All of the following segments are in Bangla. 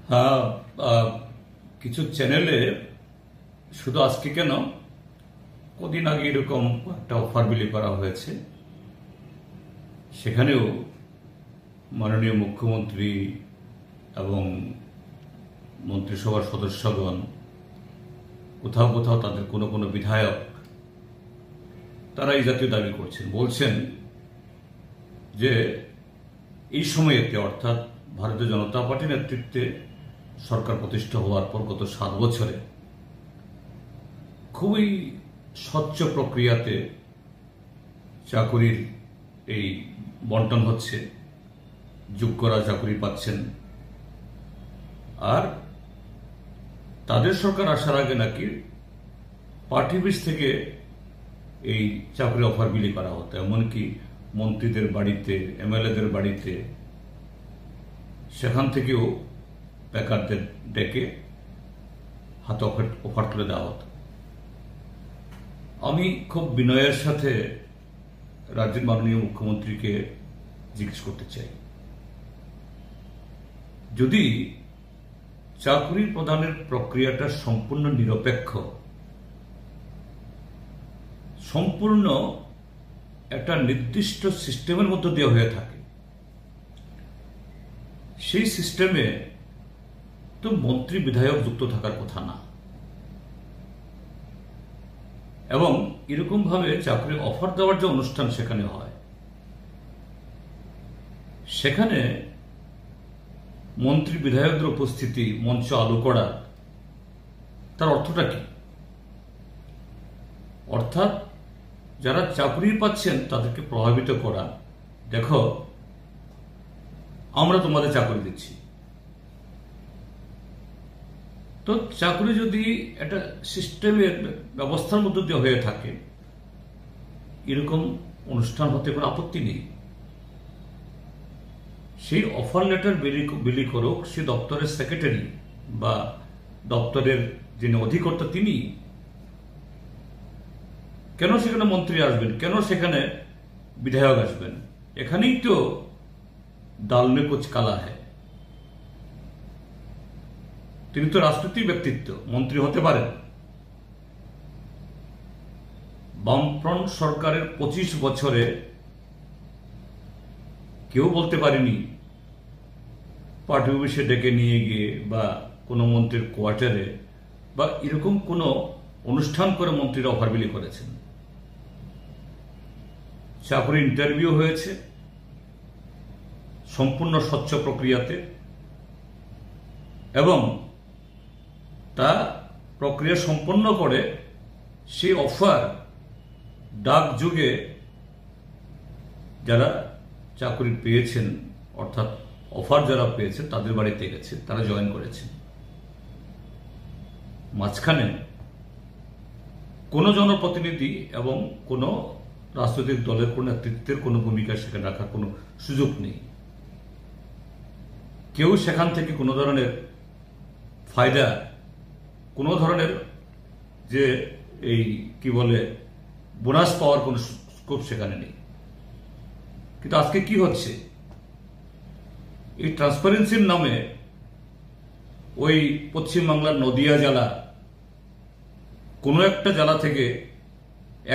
হ্যাঁ, কিছু চ্যানেলে শুধু আজকে কেন, কদিন আগে এরকম একটা অফার বিলি করা হয়েছে। সেখানেও মাননীয় মুখ্যমন্ত্রী এবং মন্ত্রিসভার সদস্যগণ, কোথাও কোথাও তাদের কোনো কোনো বিধায়ক, তারা এই জাতীয় দাবি করছেন, বলছেন যে এই সময়েতে, অর্থাৎ ভারতীয় জনতা পার্টির নেতৃত্বে সরকার প্রতিষ্ঠা হওয়ার পর গত 7 বছরে খুবই স্বচ্ছ প্রক্রিয়াতে চাকুরির এই বন্টন হচ্ছে, যোগ্যরা চাকুরি পাচ্ছেন। আর তাদের সরকার আসার আগে নাকি পার্টি বেস থেকে এই চাকরি অফার বিলি করা হতো, এমনকি মন্ত্রীদের বাড়িতে, এমএলএদের বাড়িতে, সেখান থেকেও বেকারদের ডেকে হাতে অফার তুলে দেওয়া হতো। আমি খুব বিনয়ের সাথে রাজ্যের মাননীয় মুখ্যমন্ত্রীকে জিজ্ঞেস করতে চাই, যদি চাকরি প্রদানের প্রক্রিয়াটা সম্পূর্ণ নিরপেক্ষ, সম্পূর্ণ একটা নির্দিষ্ট সিস্টেমের মধ্য দিয়ে হয়ে থাকে, সেই সিস্টেমে তো মন্ত্রী বিধায়ক যুক্ত থাকার কথা না। এবং এরকম ভাবে চাকরি অফার দেওয়ার যে অনুষ্ঠান সেখানে হয়, সেখানে মন্ত্রী বিধায়কদের উপস্থিতি মঞ্চ আলো করা, তার অর্থটা কি? অর্থাৎ যারা চাকরি পাচ্ছেন তাদেরকে প্রভাবিত করা, দেখো আমরা তোমাদের চাকরি দিচ্ছি। তো চাকরি যদি একটা সিস্টেমের ব্যবস্থার মধ্য দিয়ে হয়ে থাকে, এরকম অনুষ্ঠান হতে কোনো আপত্তি নেই। সেই অফার লেটার বিলি করুক সে দপ্তরের সেক্রেটারি বা দপ্তরের যিনি অধিকর্তা, তিনি। কেন সেখানে মন্ত্রী আসবেন, কেন সেখানে বিধায়ক আসবেন? এখানেই তো ডাল মে কুছ কালা হ্যায়। তিনি তো রাজনৈতিক ব্যক্তিত্ব, মন্ত্রী হতে পারেন। বামফ্রন্ট সরকারের 25 বছরে কেউ বলতে পারেনি পার্টি অফিসে ডেকে নিয়ে গিয়ে বা কোনো মন্ত্রীর কোয়ার্টারে বা এরকম কোনো অনুষ্ঠান করে মন্ত্রীরা অফার বিলি করেছেন। চাকরি ইন্টারভিউ হয়েছে সম্পূর্ণ স্বচ্ছ প্রক্রিয়াতে, এবং তা প্রক্রিয়া সম্পন্ন করে সেই অফার ডাক যুগে যারা চাকরি পেয়েছেন, অর্থাৎ অফার যারা পেয়েছেন তাদের বাড়িতে গেছে, তারা জয়েন করেছেন। মাঝখানে কোনো জনপ্রতিনিধি এবং কোনো রাজনৈতিক দলের কোনো নেতৃত্বের কোনো ভূমিকা সেখানে রাখার কোনো সুযোগ নেই। কেউ সেখান থেকে কোনো ধরনের ফায়দা, কোনো ধরনের যে এই কি বলে বোনাস পাওয়ার কোনো স্কোপ সেখানে নেই। কিন্তু আজকে কি হচ্ছে, এই ট্রান্সপারেন্সির নামে ওই পশ্চিমবাংলার নদিয়া জেলা, কোনো একটা জেলা থেকে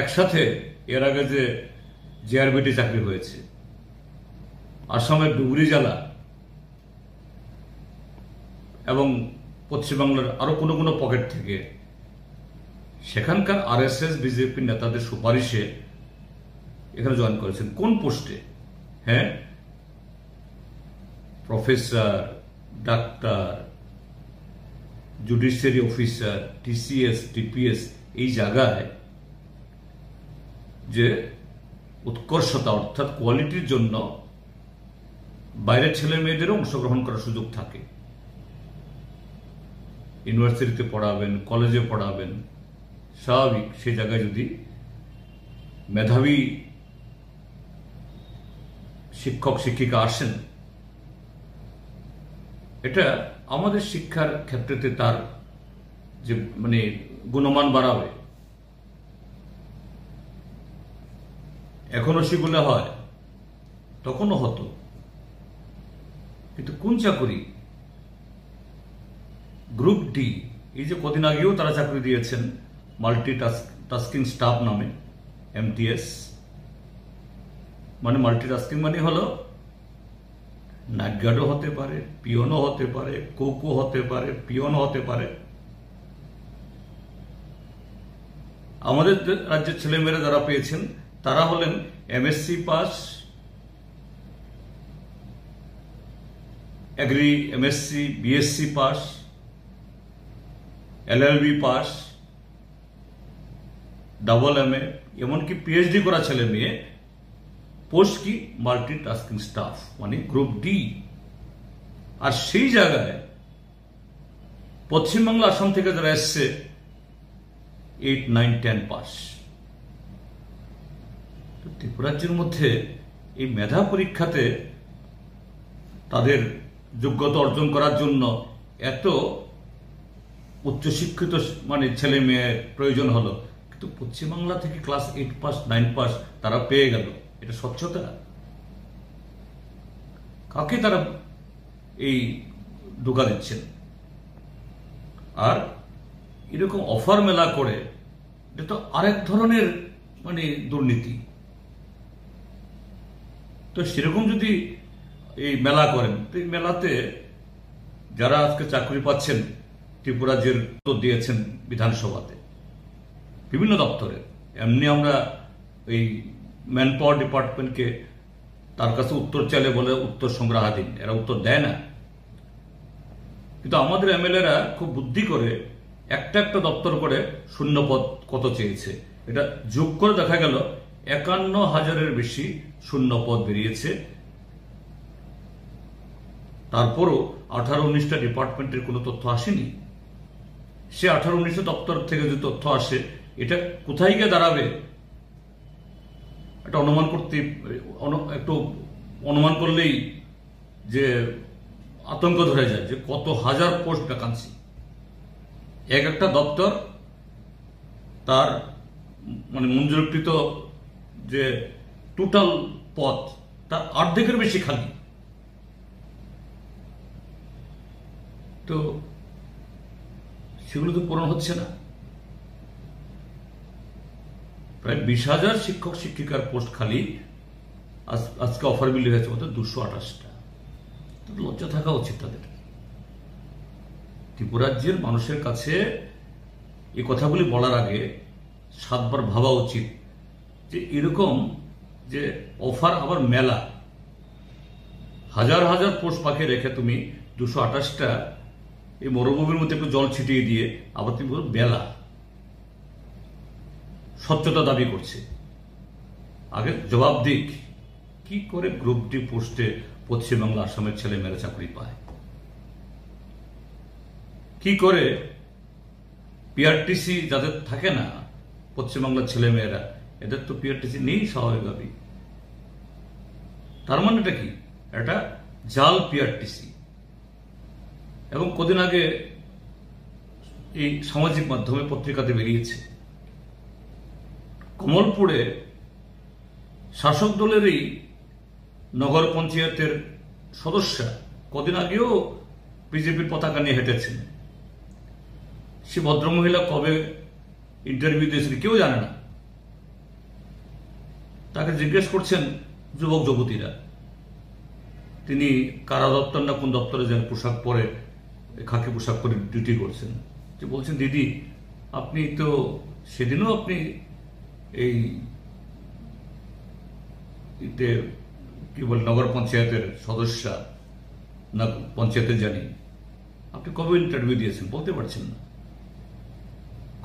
একসাথে এর আগে যে জেআরবিটি চাকরি হয়েছে, আসামের ডুবরি জেলা এবং পশ্চিমবাংলার আরো কোনো কোনো পকেট থেকে সেখানকার আরএসএস বিজেপি নেতাদের সুপারিশে এখানে জয়েন করেছেন। কোন পোস্টে? হ্যাঁ, professor, doctor, judiciary officer, TCS, TPS, এই জায়গায় যে উৎকর্ষতা অর্থাৎ কোয়ালিটির জন্য বাইরের ছেলে মেয়েদেরও অংশগ্রহণ করার সুযোগ থাকে। ইউনিভার্সিটিতে পড়াবেন, কলেজে পড়াবেন, স্বাভাবিক। সেই জায়গায় যদি মেধাবী শিক্ষক শিক্ষিকা আসেন, এটা আমাদের শিক্ষার ক্ষেত্রেতে তার যে মানে গুণমান বাড়াবে। এখনো সেগুলো হয়, তখনও হতো, কিন্তু কোন চাকরি? গ্রুপ ডি, এই যে কদিন আগেও তারা চাকরি দিয়েছেন মাল্টি টাস্কিং স্টাফ নামে, MTS, মানে মাল্টিটাস্কিং মানে হলো নাইট গার্ডও হতে পারে, পিয়নও হতে পারে, কোকও হতে পারে, পিয়নও হতে পারে। আমাদের রাজ্যের ছেলেমেয়েরা যারা পেয়েছেন তারা হলেন MSc পাস, এগ্রি MSc, BSc পাস, LLB পাস, MA, এমনকি PhD করা ছেলে মেয়ে পোস্ট কি মাল্টিটাস্কিং স্টাফ মানে গ্রুপ ডি। আর সেই জায়গায় পশ্চিমবাংলা, আসাম থেকে যারা এসছে 8, 9, 10 পাস। ত্রিপুরাজ্যের মধ্যে এই মেধা পরীক্ষাতে তাদের যোগ্যতা অর্জন করার জন্য এত উচ্চশিক্ষিত মানে ছেলে মেয়ে প্রয়োজন হলো, কিন্তু পশ্চিমবাংলা থেকে ক্লাস 8 পাস, 9 পাস তারা পেয়ে গেল। এটা স্বচ্ছতা? কাকে তারা এই ঢোকা দিচ্ছেন? আর এরকম অফার মেলা করে, এটা তো আরেক ধরনের মানে দুর্নীতি। তো সেরকম যদি এই মেলা করেন, তো এই মেলাতে যারা আজকে চাকরি পাচ্ছেন ত্রিপুরা রাজ্যের তো দিয়েছেন বিধানসভাতে বিভিন্ন দপ্তরে, এমনি আমরা এই ম্যান পাওয়ার ডিপার্টমেন্টকে তার কাছে উত্তর চাইলে বলে উত্তর সংগ্রহাধীন, এরা উত্তর দেয় না। কিন্তু আমাদের MLA-রা খুব বুদ্ধি করে একটা দপ্তর করে শূন্য পদ কত চেয়েছে, এটা যোগ করে দেখা গেল 51,000-এর বেশি শূন্য পদ বেরিয়েছে। তারপরও 18-19টা ডিপার্টমেন্টের কোনো তথ্য আসেনি। সে 18-19 দপ্তর থেকে যে তথ্য আসে, এটা কোথায় গিয়ে দাঁড়াবে এটা অনুমান করতে, একটু অনুমান করলেই যে আতঙ্ক ধরে যায় যে কত হাজার পোস্ট ভ্যাকান্সি। একটা দপ্তর তার মানে মঞ্জুরকৃত যে টোটাল পদ তার অর্ধেকের বেশি খালি। তো সেগুলো তো পূরণ হচ্ছে না। প্রায় 20,000 শিক্ষক শিক্ষিকার পোস্ট খালি, আজকে অফার বিলি হয়েছে মতো 228টা। লজ্জা থাকা উচিত তাদের। ত্রিপুরাজ্যের মানুষের কাছে এই কথাগুলি বলার আগে 7 বার ভাবা উচিত যে এরকম যে অফার আবার মেলা, হাজার হাজার পোস্ট পাখি রেখে তুমি 228টা এই মরুভূমির মধ্যে একটু জল ছিটিয়ে দিয়ে আবার তুমি মেলা স্বচ্ছতা দাবি করছে। আগে জবাব দিক, কি করে গ্রুপ ডি পোস্টে পশ্চিমবাংলা, আসামের ছেলে মেয়েরা চাকরি পায়? কি করে PRTC যাদের থাকে না পশ্চিমবাংলার ছেলে মেয়েরা, এদের তো PRTC নেই স্বাভাবিকভাবেই। তার মানেটা কি? এটা জাল PRTC। এবং কদিন আগে এই সামাজিক মাধ্যমে পত্রিকাতে বেরিয়েছে, কমলপুরে শাসক দলেরই নগর পঞ্চায়েতের সদস্যা কদিন আগেও বিজেপির পতাকা নিয়ে হেঁটেছেন। সে ভদ্রমহিলা কবে ইন্টারভিউ দিয়েছেন কেউ জানে না। তাকে জিজ্ঞেস করছেন যুবক যুবতীরা, তিনি কারা দপ্তর না কোন দপ্তরে যেন পোশাক পরে, খাকি পোশাক পরে ডিউটি করছেন। যে বলছেন, দিদি আপনি তো সেদিনও আপনি এই কি বল নগর পঞ্চায়েতের সদস্যা না পঞ্চায়েতে জানি, আপনি কবে ইন্টারভিউ দিয়েছেন বলতে পারছেন না,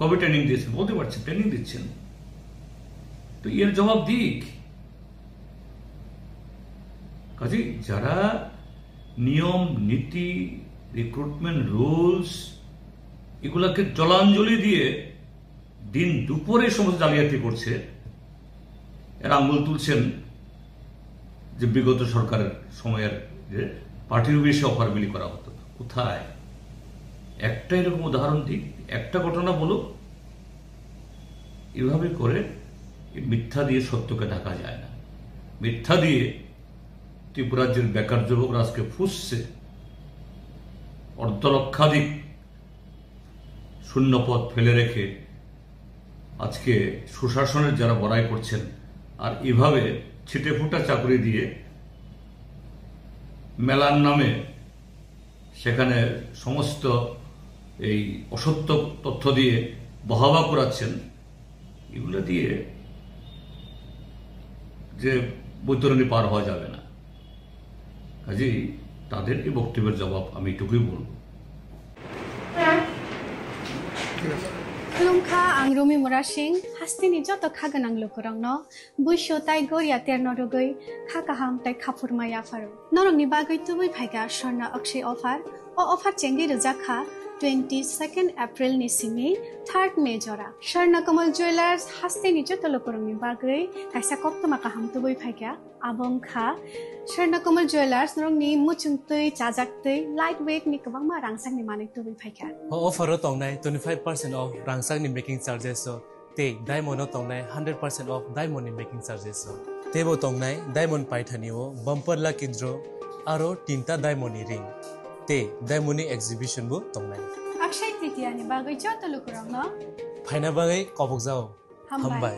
কবে ট্রেনিং দিয়েছেন বলতে পারছেন, ট্রেনিং দিচ্ছেন। তো এর জবাব দিক। কাজে যারা নিয়ম নীতি, রিক্রুটমেন্ট রুলস এগুলাকে জলাঞ্জলি দিয়ে দিন দুপুরে সমস্ত জালিয়াতি করছে, এরা আঙ্গুল তুলছেন যে বিগত সরকারের সময়ের যে পার্টির বেশি অফার বিলি করা হতো। কোথায়? একটা এরকম উদাহরণ দিক, একটা ঘটনা বলুক। এভাবে করে মিথ্যা দিয়ে সত্যকে ঢাকা যায় না। মিথ্যা দিয়ে ত্রিপুরাজ্যের বেকার যুবকরা আজকে ফুসছে, অর্ধলক্ষাধিক শূন্যপদ ফেলে রেখে আজকে সুশাসনের যারা বড়াই করছেন আর এভাবে ছিটেফুটা চাকরি দিয়ে মেলার নামে সেখানে সমস্ত এই অসত্য তথ্য দিয়ে বাহবা করাচ্ছেন, এগুলো দিয়ে যে বৈতরণী পার হওয়া যাবে না। কাজেই তাদের এই বক্তব্যের জবাব আমি এটুকুই বলব। खुलुमखा आं रमि मुरा सिंह हास्तिनि जत खागोनां लोगोरांनो बुइसो ताइ गरिया तेरनो रुगै खा काहाम ताइ खाफुरमाया फारो नरंनि बागै तुबै फाइगा स्वर्णा अक्षय अफार ओ अफार चेंगि रजाखा 22 एप्रिल नि सिंनि 3 मे जरा स्वर्ण कमल ज्वेलर्स हास्तिनि जत लोगोरांनि बागै काइसा कप्तमा काहाम तुबै फाइगा आबं खा स्वर्ण कमल ज्वेलर्स नरंनि मुचुंतै चाजाक्तै लाइट वेट नि गोबां मा रांसांनि माने तुबै फाइगा ऑफर तंगनाय 25% ऑफ रांसांनि मेकिंग चार्जेस ते डायमंड तंगनाय 100% ऑफ डायमंड मेकिंग चार्जेस तेबो तंगनाय डायमंड पाइथानिओ बम्पर लाकी ड्र आरो तीनटा डायमंड रिंग ते डायमंड एग्जिबिशन बो तंगनाय अक्षय तृतीया नि बागै जत लोगोरांनो फाइना बागै कबक जाओ हामबाय